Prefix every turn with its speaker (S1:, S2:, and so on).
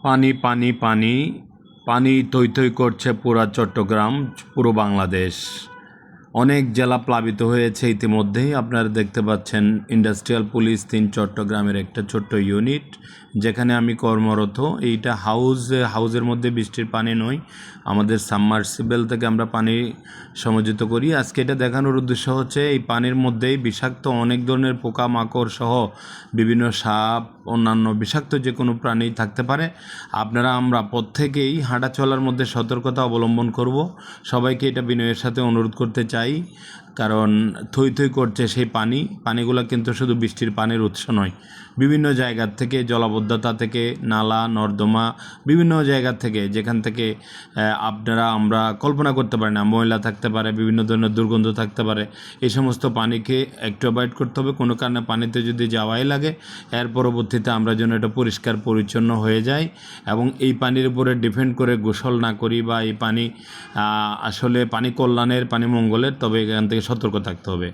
S1: পানি পানি পানি পানি থই থই করছে পুরা চট্টগ্রাম, পুরো বাংলাদেশ। অনেক জেলা প্লাবিত হয়েছে ইতিমধ্যেই। আপনারা দেখতে পাচ্ছেন ইন্ডাস্ট্রিয়াল পুলিশ ৩ চট্টগ্রামের একটা ছোট্ট ইউনিট, যেখানে আমি কর্মরত। এইটা হাউজের মধ্যে বৃষ্টির পানি নয়, আমাদের সাবমার্সিবল থেকে আমরা পানি সমযোজিত করি। আজকে এটা দেখানোর উদ্দেশ্য হচ্ছে এই পানির মধ্যেই বিষাক্ত অনেক ধরনের পোকামাকড় সহ বিভিন্ন সাপ, অন্যান্য বিষাক্ত যে কোনো প্রাণী থাকতে পারে। আমরা প্রত্যেকেই হাঁটা চলার মধ্যে সতর্কতা অবলম্বন করব। সবাইকে এটা বিনয়ের সাথে অনুরোধ করতে চাই, কারণ থই থই করছে সেই পানিগুলো কিন্তু শুধু বৃষ্টির পানির উৎস নয়। বিভিন্ন জায়গার থেকে, জলাবদ্ধতা থেকে, নালা নর্দমা, বিভিন্ন জায়গা থেকে, যেখান থেকে আমরা কল্পনা করতে পারি না, ময়লা থাকতে পারে, বিভিন্ন ধরনের দুর্গন্ধ থাকতে পারে। এই সমস্ত পানিকে একটু অ্যাভয়েড করতে হবে। কোনো কারণে পানিতে যদি যাওয়াই লাগে, এর পরবর্তীতে আমরা যেন এটা পরিষ্কার পরিচ্ছন্ন হয়ে যায় এবং এই পানির উপরে ডিপেন্ড করে গোসল না করি, বা এই পানি আসলে পানি কল্যাণের, পানি মঙ্গলের, তবে এখান থেকে সতর্ক থাকতে হবে।